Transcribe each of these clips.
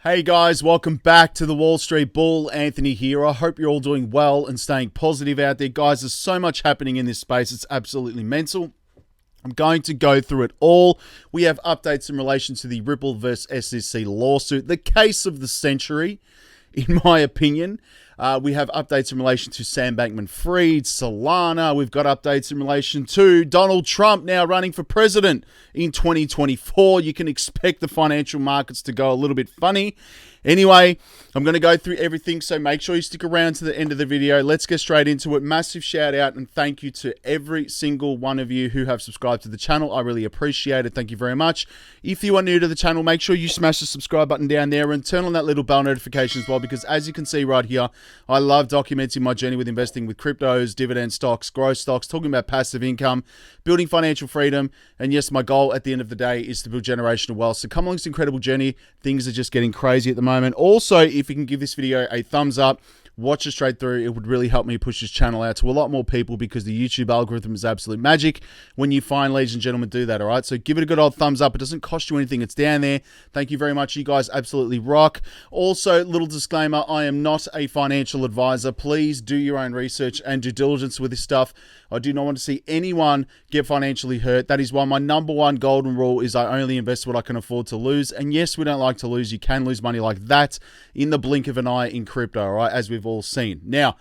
Hey guys, welcome back to the Wall Street Bull. Anthony here. I hope you're all doing well and staying positive out there. Guys, there's so much happening in this space. It's absolutely mental. I'm going to go through it all. We have updates in relation to the Ripple versus SEC lawsuit, the case of the century, in my opinion. We have updates in relation to Sam Bankman-Fried, Solana. We've got updates in relation to Donald Trump now running for president in 2024. You can expect the financial markets to go a little bit funny. Anyway, I'm going to go through everything, so make sure you stick around to the end of the video. Let's get straight into it. Massive shout out and thank you to every single one of you who have subscribed to the channel. I really appreciate it. Thank you very much. If you are new to the channel, make sure you smash the subscribe button down there and turn on that little bell notification as well, because as you can see right here, I love documenting my journey with investing with cryptos, dividend stocks, growth stocks, talking about passive income, building financial freedom. And yes, my goal at the end of the day is to build generational wealth. So come along this incredible journey. Things are just getting crazy at the moment. Also, if you can give this video a thumbs up, watch it straight through, it would really help me push this channel out to a lot more people, because the YouTube algorithm is absolute magic when you find, ladies and gentlemen, do that. All right, so give it a good old thumbs up. It doesn't cost you anything. It's down there. Thank you very much. You guys absolutely rock. Also, little disclaimer, I am not a financial advisor. Please do your own research and due diligence with this stuff. I do not want to see anyone get financially hurt. That is why my number one golden rule is I only invest what I can afford to lose. And yes, we don't like to lose. You can lose money like that in the blink of an eye in crypto, all right, as we've all seen. Now,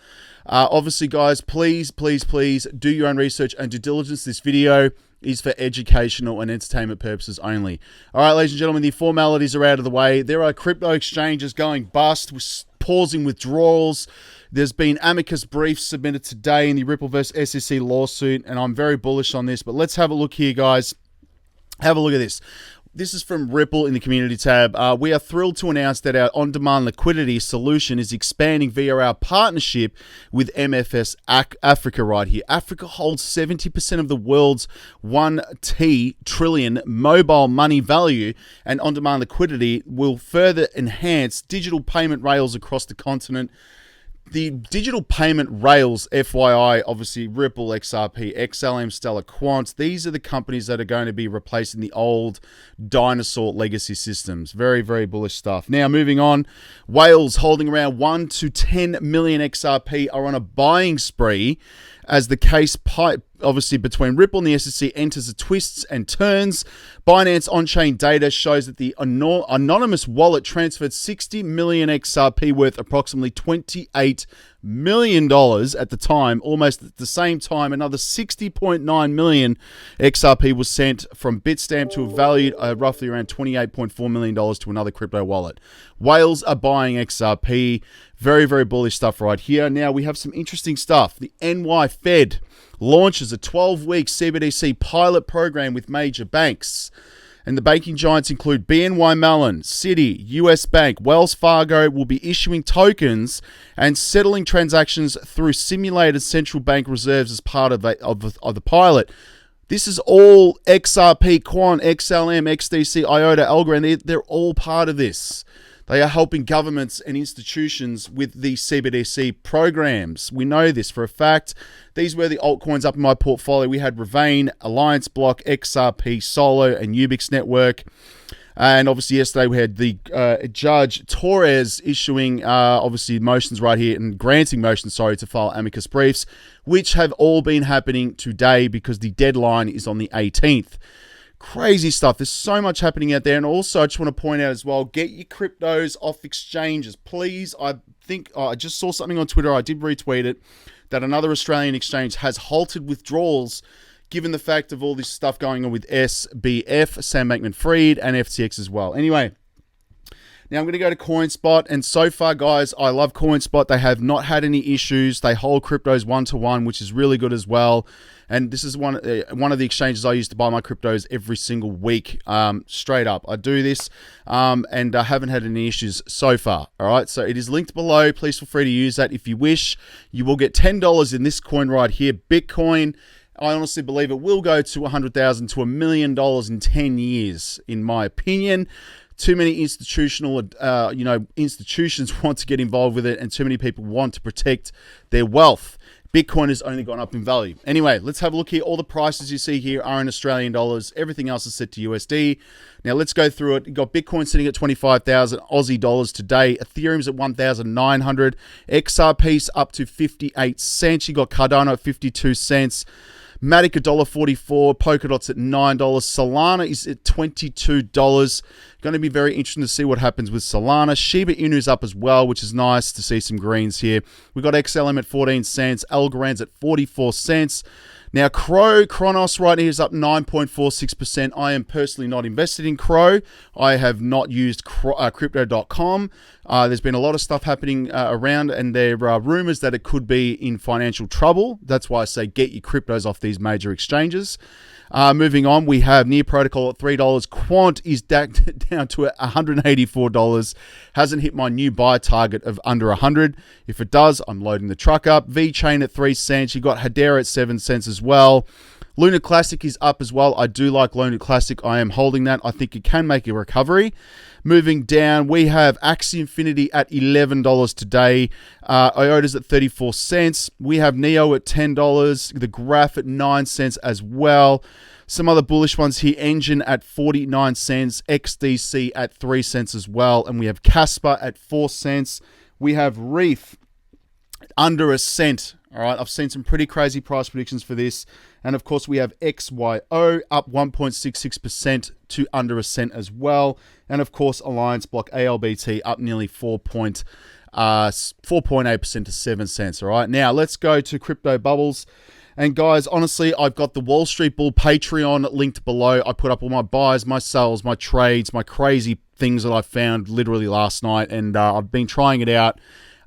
obviously, guys, please do your own research and due diligence. This video is for educational and entertainment purposes only. All right, ladies and gentlemen, the formalities are out of the way. There are crypto exchanges going bust, pausing withdrawals. There's been amicus briefs submitted today in the Ripple versus SEC lawsuit, and I'm very bullish on this. But let's have a look here, guys. Have a look at this. This is from Ripple in the community tab. We are thrilled to announce that our on-demand liquidity solution is expanding via our partnership with MFS Africa right here. Africa holds 70% of the world's 1 trillion mobile money value, and on-demand liquidity will further enhance digital payment rails across the continent. The digital payment rails, FYI, obviously Ripple, XRP, XLM, Stellar, Quant, these are the companies that are going to be replacing the old dinosaur legacy systems. Very, very bullish stuff. Now, moving on, whales holding around 1 to 10 million XRP are on a buying spree as the case obviously between Ripple and the SEC enters the twists and turns. Binance on-chain data shows that the anonymous wallet transferred 60 million XRP worth approximately $28 million at the time. Almost at the same time, another 60.9 million XRP was sent from Bitstamp to a value roughly around $28.4 million to another crypto wallet. Whales are buying XRP. Very, very bullish stuff right here. Now, we have some interesting stuff. The NY Fed launches a 12-week CBDC pilot program with major banks. And the banking giants include BNY Mellon, Citi, US Bank, Wells Fargo will be issuing tokens and settling transactions through simulated central bank reserves as part of the pilot. This is all XRP, Quant, XLM, XDC, IOTA, Algorand. They're all part of this. They are helping governments and institutions with the CBDC programs. We know this for a fact. These were the altcoins up in my portfolio. We had Ravane, Alliance Block, XRP, Solo, and Ubix Network. And obviously yesterday we had the Judge Torres issuing obviously motions right here and granting motions, to file amicus briefs, which have all been happening today because the deadline is on the 18th. Crazy stuff. There's so much happening out there. And also, I just want to point out as well, get your cryptos off exchanges, please. I think I just saw something on Twitter. I did retweet it, that another Australian exchange has halted withdrawals given the fact of all this stuff going on with SBF, Sam Bankman-Fried, and FTX as well. Anyway, now I'm going to go to CoinSpot, and so far, guys, I love CoinSpot. They have not had any issues. They hold cryptos one-to-one, which is really good as well. And this is one of the exchanges I use to buy my cryptos every single week, straight up. I do this, and I haven't had any issues so far. All right, so it is linked below. Please feel free to use that if you wish. You will get $10 in this coin right here, Bitcoin. I honestly believe it will go to $100,000 to $1 million in 10 years, in my opinion. Too many institutional, institutions want to get involved with it, and too many people want to protect their wealth. Bitcoin has only gone up in value. Anyway, let's have a look here. All the prices you see here are in Australian dollars. Everything else is set to USD. Now let's go through it. You've got Bitcoin sitting at 25,000 Aussie dollars today. Ethereum's at 1,900. XRP's up to 58 cents. You got Cardano at 52 cents. Matic $1.44, Polkadot's at $9, Solana is at $22. Going to be very interesting to see what happens with Solana. Shiba Inu's up as well, which is nice to see some greens here. We've got XLM at 14 cents, Algorand's at 44 cents. Now, Kronos right here is up 9.46%. I am personally not invested in Crow. I have not used crypto.com. There's been a lot of stuff happening around, and there are rumors that it could be in financial trouble. That's why I say get your cryptos off these major exchanges. Moving on, we have Near Protocol at $3. Quant is down to $184. Hasn't hit my new buy target of under 100. If it does, I'm loading the truck up. VeChain at 3 cents. You got Hedera at 7 cents as well. Luna Classic is up as well. I do like Luna Classic. I am holding that. I think it can make a recovery. Moving down, we have Axie Infinity at $11 today. IOTA's at 34 cents. We have Neo at $10. The Graph at 9 cents as well. Some other bullish ones here. Engine at 49 cents. XDC at 3 cents as well. And we have Casper at 4 cents. We have Reef under a cent. All right, I've seen some pretty crazy price predictions for this. And of course, we have XYO up 1.66% to under a cent as well. And of course, Alliance Block ALBT up nearly 4.8% to 7 cents. All right, now let's go to Crypto Bubbles. And guys, honestly, I've got the Wall Street Bull Patreon linked below. I put up all my buys, my sells, my trades, my crazy things that I found literally last night. And I've been trying it out.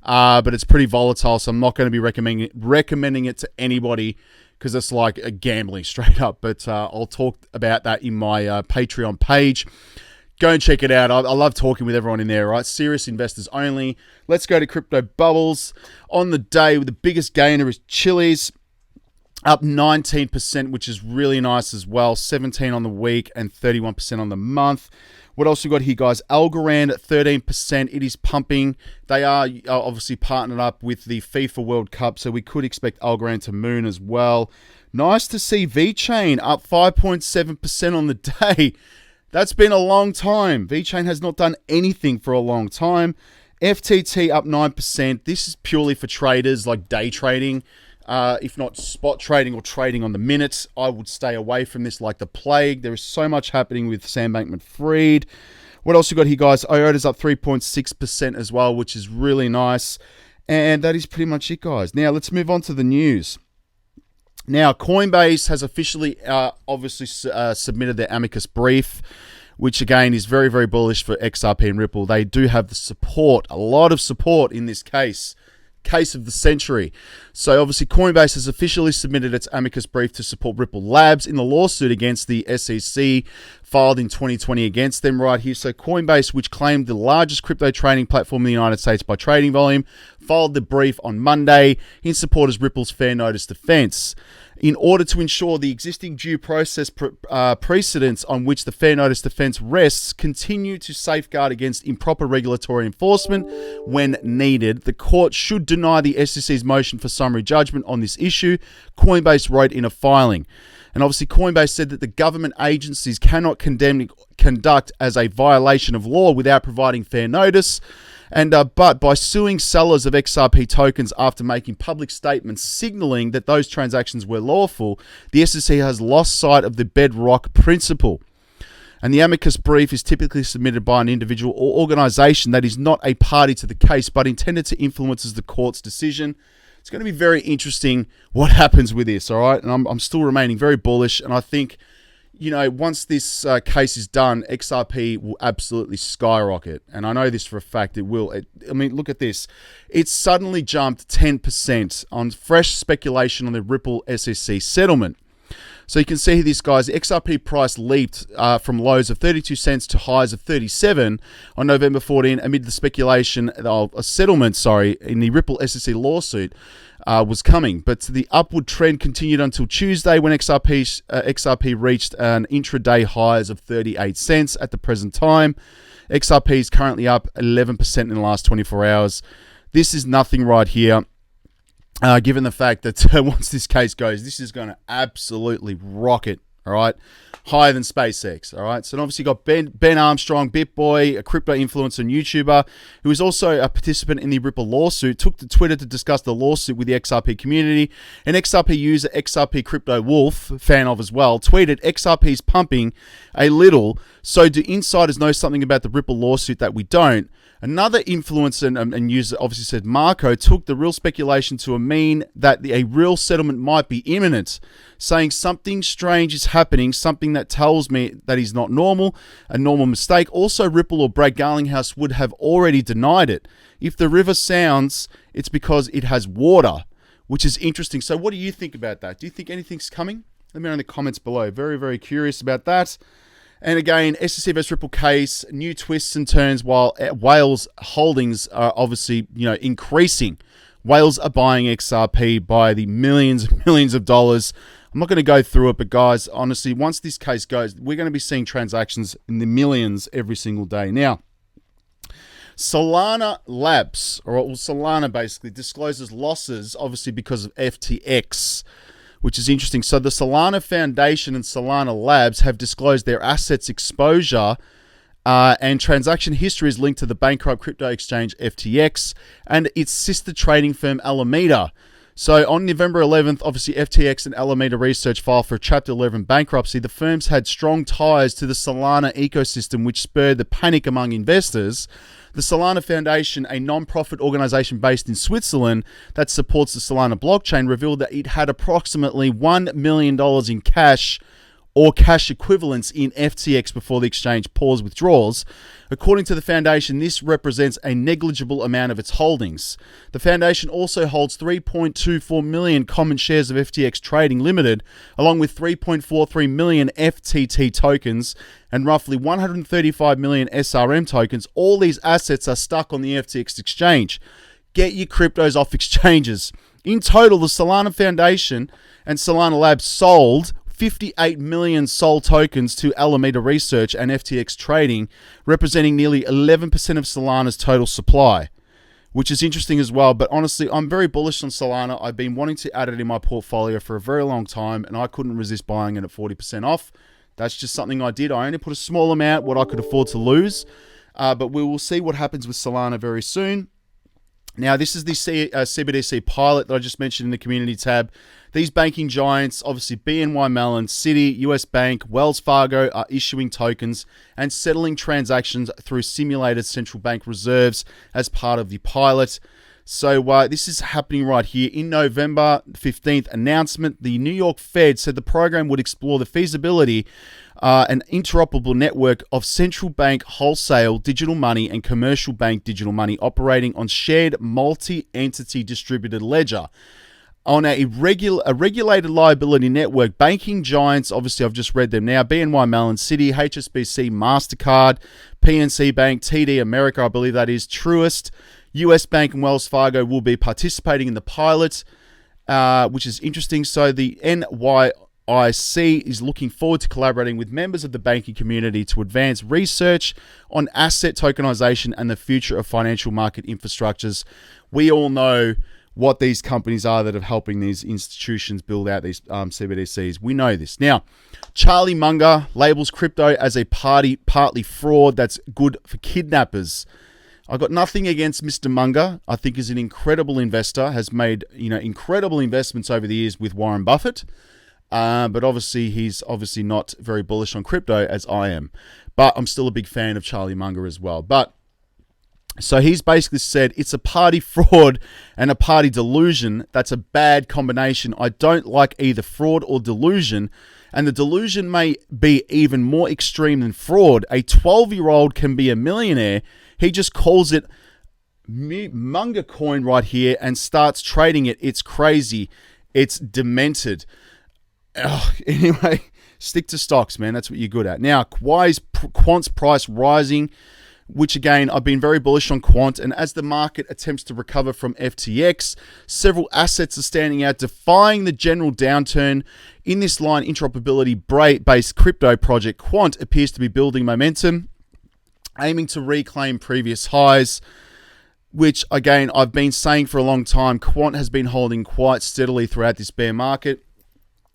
But it's pretty volatile, so I'm not going to be recommending it to anybody because it's like a gambling straight up. But I'll talk about that in my Patreon page. Go and check it out. I love talking with everyone in there, right? Serious investors only. Let's go to Crypto Bubbles. On the day, the biggest gainer is Chili's, up 19%, which is really nice as well. 17 on the week and 31% on the month. What else we got here, guys? Algorand at 13%. It is pumping. They are obviously partnered up with the FIFA World Cup, so we could expect Algorand to moon as well. Nice to see VeChain up 5.7% on the day. That's been a long time. VeChain has not done anything for a long time. FTT up 9%. This is purely for traders, like day trading. If not spot trading or trading on the minute, I would stay away from this like the plague. There is so much happening with Sam Bankman-Fried. What else you got here, guys? IOTA's up 3.6% as well, which is really nice. And that is pretty much it, guys. Now, let's move on to the news. Now, Coinbase has officially obviously submitted their amicus brief, which again is very, very bullish for XRP and Ripple. They do have the support, a lot of support in this case of the century. So obviously Coinbase has officially submitted its amicus brief to support Ripple Labs in the lawsuit against the SEC filed in 2020 against them right here. So Coinbase, which claimed the largest crypto trading platform in the United States by trading volume, filed the brief on Monday in support of Ripple's fair notice defense. In order to ensure the existing due process precedents on which the fair notice defense rests continue to safeguard against improper regulatory enforcement when needed, the court should deny the SEC's motion for summary judgment on this issue, Coinbase wrote in a filing. And obviously Coinbase said that the government agencies cannot conduct as a violation of law without providing fair notice. And but by suing sellers of XRP tokens after making public statements signaling that those transactions were lawful, the SEC has lost sight of the bedrock principle. And the amicus brief is typically submitted by an individual or organization that is not a party to the case but intended to influence the court's decision. It's going to be very interesting what happens with this, all right? And I'm still remaining very bullish, and I think, you know, once this case is done, XRP will absolutely skyrocket. And I know this for a fact, it will. I mean, look at this. It suddenly jumped 10% on fresh speculation on the Ripple SEC settlement. So you can see this, guys. The XRP price leaped from lows of 32 cents to highs of 37 on November 14 amid the speculation of a settlement, in the Ripple SEC lawsuit was coming. But the upward trend continued until Tuesday when XRP reached an intraday highs of 38 cents at the present time. XRP is currently up 11% in the last 24 hours. This is nothing right here. given the fact that once this case goes, this is going to absolutely rocket, all right? Higher than SpaceX, all right? So obviously got Ben Armstrong, BitBoy, a crypto influencer and YouTuber, who is also a participant in the Ripple lawsuit, took to Twitter to discuss the lawsuit with the XRP community. An XRP user, XRP Crypto Wolf, fan of as well, tweeted, XRP's pumping a little, so do insiders know something about the Ripple lawsuit that we don't? Another influencer and user obviously said Marco took the real speculation to mean that a real settlement might be imminent, saying something strange is happening, something that tells me that he's not normal, a normal mistake. Also, Ripple or Brad Garlinghouse would have already denied it. If the river sounds, it's because it has water, which is interesting. So what do you think about that? Do you think anything's coming? Let me know in the comments below. Very, very curious about that. And again, SEC vs Ripple case, new twists and turns while Whales holdings are obviously, increasing. Whales are buying XRP by the millions and millions of dollars. I'm not going to go through it, but guys, honestly, once this case goes, we're going to be seeing transactions in the millions every single day. Now, Solana Labs, or Solana basically, discloses losses, obviously because of FTX, which is interesting. So the Solana Foundation and Solana Labs have disclosed their assets exposure and transaction history is linked to the bankrupt crypto exchange FTX and its sister trading firm Alameda. So on November 11th, obviously FTX and Alameda Research filed for Chapter 11 bankruptcy. The firms had strong ties to the Solana ecosystem, which spurred the panic among investors. The Solana Foundation, a non-profit organization based in Switzerland that supports the Solana blockchain, revealed that it had approximately $1 million in cash or cash equivalents in FTX before the exchange paused withdrawals. According to the foundation, this represents a negligible amount of its holdings. The foundation also holds 3.24 million common shares of FTX Trading Limited, along with 3.43 million FTT tokens and roughly 135 million SRM tokens. All these assets are stuck on the FTX exchange. Get your cryptos off exchanges. In total, the Solana Foundation and Solana Labs sold 58 million SOL tokens to Alameda Research and FTX Trading, representing nearly 11% of Solana's total supply, which is interesting as well. But honestly, I'm very bullish on Solana. I've been wanting to add it in my portfolio for a very long time, and I couldn't resist buying it at 40% off. That's just something I did. I only put a small amount, what I could afford to lose, but we will see what happens with Solana very soon. Now, this is the CBDC pilot that I just mentioned in the community tab. These banking giants, obviously BNY Mellon, Citi, US Bank, Wells Fargo, are issuing tokens and settling transactions through simulated central bank reserves as part of the pilot. So this is happening right here. In November 15th announcement, the New York Fed said the program would explore the feasibility an interoperable network of central bank wholesale digital money and commercial bank digital money operating on shared multi-entity distributed ledger. On a regulated liability network, banking giants, obviously I've just read them now, BNY Mellon, Citi, HSBC, MasterCard, PNC Bank, TD America, I believe that is, Truist, US Bank and Wells Fargo will be participating in the pilot, which is interesting. So the NYIC is looking forward to collaborating with members of the banking community to advance research on asset tokenization and the future of financial market infrastructures. We all know what these companies are that are helping these institutions build out these CBDCs. We know this. Now, Charlie Munger labels crypto as a partly fraud that's good for kidnappers. I've got nothing against Mr. Munger. I think he's an incredible investor, has made incredible investments over the years with Warren Buffett. But obviously, he's obviously not very bullish on crypto as I am. But I'm still a big fan of Charlie Munger as well. So he's basically said it's a party fraud and a party delusion. That's a bad combination. I don't like either fraud or delusion. And the delusion may be even more extreme than fraud. A 12-year-old can be a millionaire. He just calls it Munger coin right here and starts trading it. It's crazy. It's demented. Anyway, stick to stocks, man. That's what you're good at. Now, why is Quant's price rising? Which again, I've been very bullish on Quant, and as the market attempts to recover from FTX, several assets are standing out, defying the general downturn. In this line, interoperability-based crypto project Quant appears to be building momentum, aiming to reclaim previous highs. which, again, I've been saying for a long time, Quant has been holding quite steadily throughout this bear market.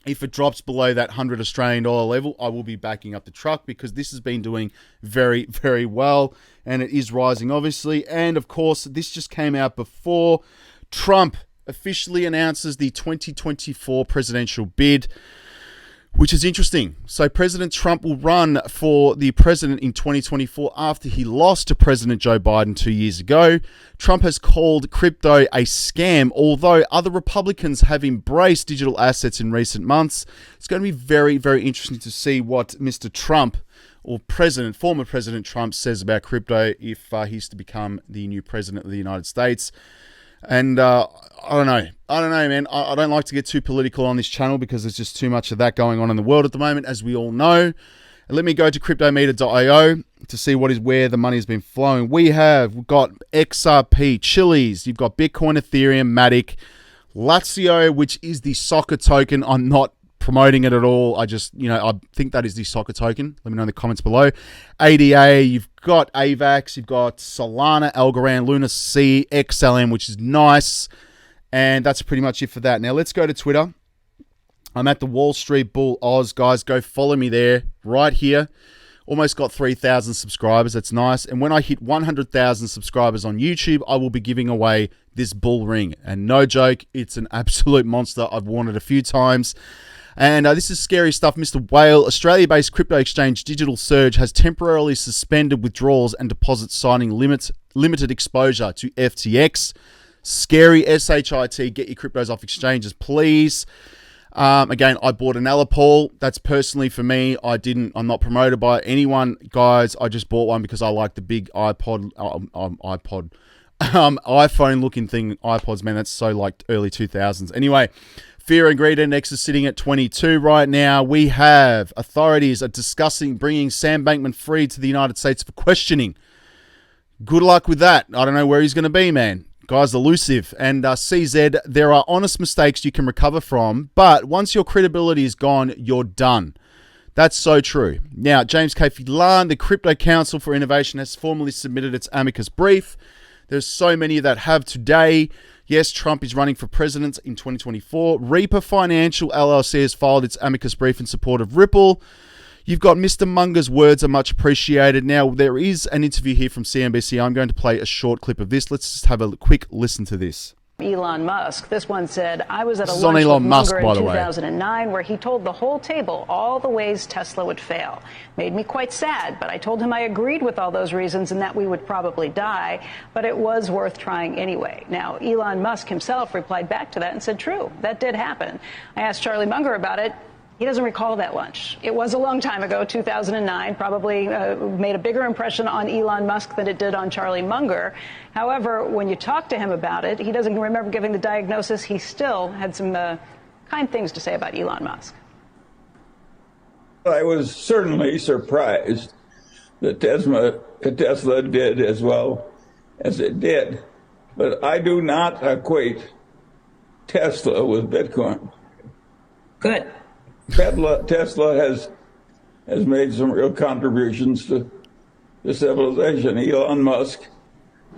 If it drops below that 100 Australian dollar level, I will be backing up the truck because this has been doing very, very well, and it is rising, obviously. And, of course, this just came out before Trump officially announces the 2024 presidential bid, which is interesting. So President Trump will run for the president in 2024 after he lost to President Joe Biden 2 years ago. Trump has called crypto a scam, although other Republicans have embraced digital assets in recent months. It's going to be very, very interesting to see what Mr. Trump, or former President Trump, says about crypto if he's to become the new president of the United States. And I don't know, man. I don't like to get too political on this channel because there's just too much of that going on in the world at the moment, as we all know. And let me go to cryptometer.io to see where the money has been flowing. We've got XRP, Chiliz, you've got Bitcoin, Ethereum, Matic, Lazio, which is the soccer token. I'm not promoting it at all. I just, I think that is the soccer token. Let me know in the comments below. ADA, you've got AVAX, you've got Solana, Algorand, Luna C, XLM, which is nice. And that's pretty much it for that. Now let's go to Twitter. I'm at the Wall Street Bull Oz, guys. Go follow me there, right here. Almost got 3,000 subscribers. That's nice. And when I hit 100,000 subscribers on YouTube, I will be giving away this bull ring. And no joke, it's an absolute monster. I've worn it a few times. And this is scary stuff. Mr. Whale, Australia-based crypto exchange Digital Surge has temporarily suspended withdrawals and deposits, signing limited exposure to FTX. Scary, SHIT. Get your cryptos off exchanges, please. Again, I bought an Alipol. That's personally for me. I'm not promoted by anyone, guys. I just bought one because I like the big iPhone-looking thing. iPods, man, that's so like early 2000s. Anyway. Fear and Greed Index is sitting at 22 right now. We have authorities are discussing bringing Sam Bankman-Fried to the United States for questioning. Good luck with that. I don't know where he's going to be, man. Guy's elusive. And CZ, there are honest mistakes you can recover from, but once your credibility is gone, you're done. That's so true. Now, James K. Fidlan, the Crypto Council for Innovation, has formally submitted its amicus brief. There's so many that have today. Yes, Trump is running for president in 2024. Reaper Financial LLC has filed its amicus brief in support of Ripple. You've got Mr. Munger's words are much appreciated. Now, there is an interview here from CNBC. I'm going to play a short clip of this. Let's just have a quick listen to this. Elon Musk. This one said, I was at a lunch with Munger in 2009 where he told the whole table all the ways Tesla would fail. Made me quite sad, but I told him I agreed with all those reasons and that we would probably die, but it was worth trying anyway. Now, Elon Musk himself replied back to that and said, true, that did happen. I asked Charlie Munger about it. He doesn't recall that lunch. It was a long time ago, 2009, probably made a bigger impression on Elon Musk than it did on Charlie Munger. However, when you talk to him about it, he doesn't remember giving the diagnosis. He still had some kind things to say about Elon Musk. I was certainly surprised that Tesla did as well as it did. But I do not equate Tesla with Bitcoin. Good. Tesla has made some real contributions to civilization. Elon Musk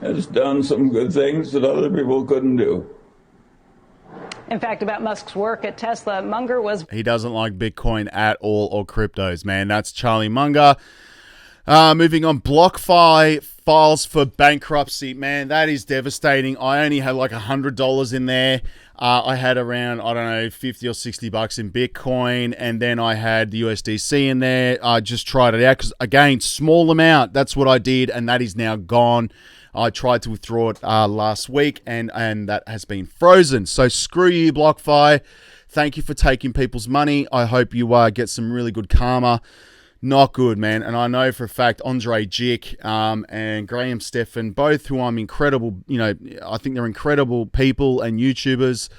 has done some good things that other people couldn't do. In fact, about Musk's work at Tesla, Munger was... He doesn't like Bitcoin at all or cryptos, man. That's Charlie Munger. Moving on, BlockFi files for bankruptcy. Man, that is devastating. I only had like $100 in there. I had around, I don't know, 50 or 60 bucks in Bitcoin, and then I had the USDC in there. I just tried it out because, again, small amount. That's what I did, and that is now gone. I tried to withdraw it last week, and that has been frozen. So screw you, BlockFi. Thank you for taking people's money. I hope you get some really good karma. Not good, man. And I know for a fact Andre Jick and Graham Stephan, both who I'm incredible, I think they're incredible people and YouTubers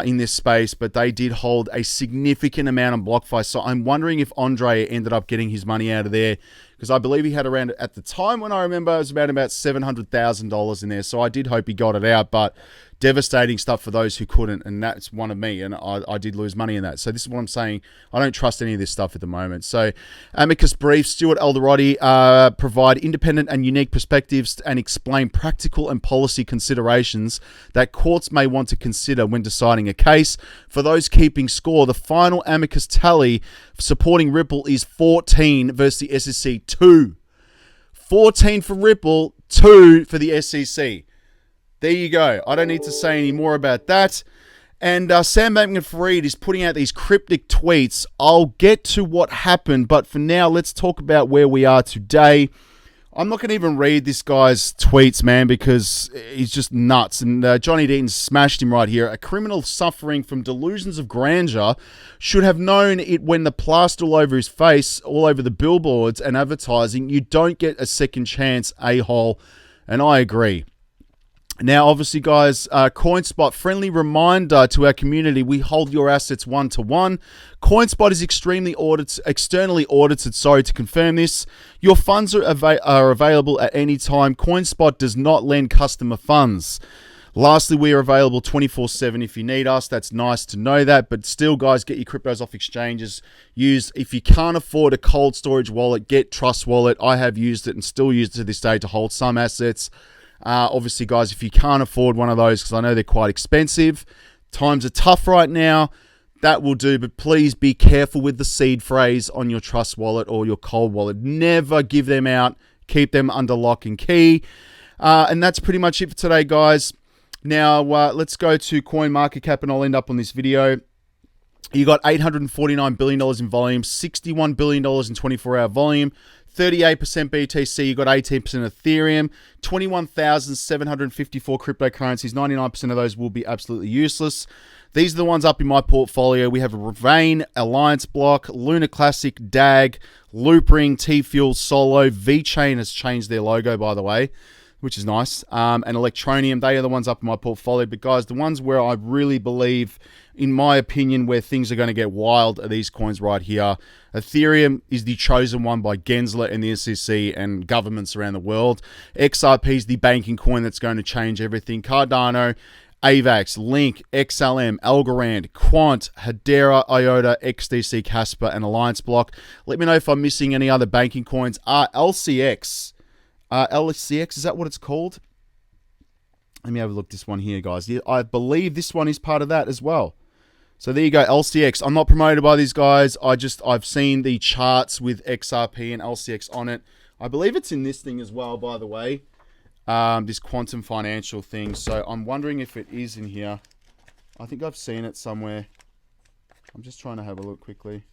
in this space, but they did hold a significant amount on BlockFi. So I'm wondering if Andre ended up getting his money out of there, because I believe he had around, at the time when I remember, it was about $700,000 in there. So I did hope he got it out, but devastating stuff for those who couldn't, and that's one of me, and I did lose money in that. So this is what I'm saying. I don't trust any of this stuff at the moment. So amicus brief, Stuart Alderodi provide independent and unique perspectives and explain practical and policy considerations that courts may want to consider when deciding a case. For those keeping score, the final amicus tally supporting Ripple is 14 versus the SEC 2. 14 for Ripple, 2 for the SEC. There you go. I don't need to say any more about that. And Sam Bankman-Fried is putting out these cryptic tweets. I'll get to what happened, but for now, let's talk about where we are today. I'm not going to even read this guy's tweets, man, because he's just nuts. And Johnny Deaton smashed him right here. A criminal suffering from delusions of grandeur should have known it when the plaster all over his face, all over the billboards and advertising. You don't get a second chance, a-hole. And I agree. Now, obviously, guys, CoinSpot, friendly reminder to our community, we hold your assets one-to-one. CoinSpot is extremely externally audited, to confirm this. Your funds are available at any time. CoinSpot does not lend customer funds. Lastly, we are available 24/7 if you need us. That's nice to know that, but still, guys, get your cryptos off exchanges. If you can't afford a cold storage wallet, get Trust Wallet. I have used it and still use it to this day to hold some assets. Obviously, guys, if you can't afford one of those, because I know they're quite expensive, times are tough right now, that will do. But please be careful with the seed phrase on your Trust Wallet or your cold wallet. Never give them out. Keep them under lock and key. And that's pretty much it for today, guys. Now, let's go to CoinMarketCap, and I'll end up on this video. You got $849 billion in volume, $61 billion in 24-hour volume, 38% BTC, you got 18% Ethereum, 21,754 cryptocurrencies, 99% of those will be absolutely useless. These are the ones up in my portfolio. We have Ravane, Alliance Block, Luna Classic, DAG, Loopring, T-Fuel, Solo, VeChain has changed their logo, by the way, which is nice, and Electronium. They are the ones up in my portfolio. But guys, the ones where I really believe, in my opinion, where things are going to get wild are these coins right here. Ethereum is the chosen one by Gensler and the SEC and governments around the world. XRP is the banking coin that's going to change everything. Cardano, AVAX, Link, XLM, Algorand, Quant, Hedera, IOTA, XDC, Casper, and Alliance Block. Let me know if I'm missing any other banking coins. LCX. LCX, is that what it's called? Let me have a look at this one here, guys. Yeah, I believe this one is part of that as well. So there you go, LCX. I'm not promoted by these guys. I've seen the charts with XRP and LCX on it. I believe it's in this thing as well, by the way. This quantum financial thing. So I'm wondering if it is in here. I think I've seen it somewhere. I'm just trying to have a look quickly.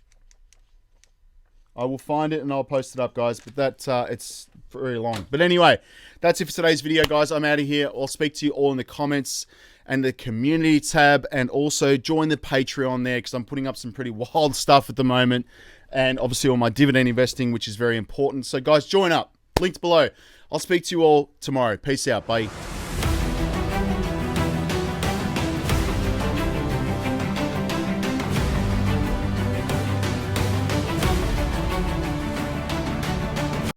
I will find it and I'll post it up, guys. But it's very long. But anyway, that's it for today's video, guys. I'm out of here. I'll speak to you all in the comments and the community tab. And also join the Patreon there, because I'm putting up some pretty wild stuff at the moment. And obviously all my dividend investing, which is very important. So guys, join up. Links below. I'll speak to you all tomorrow. Peace out. Bye.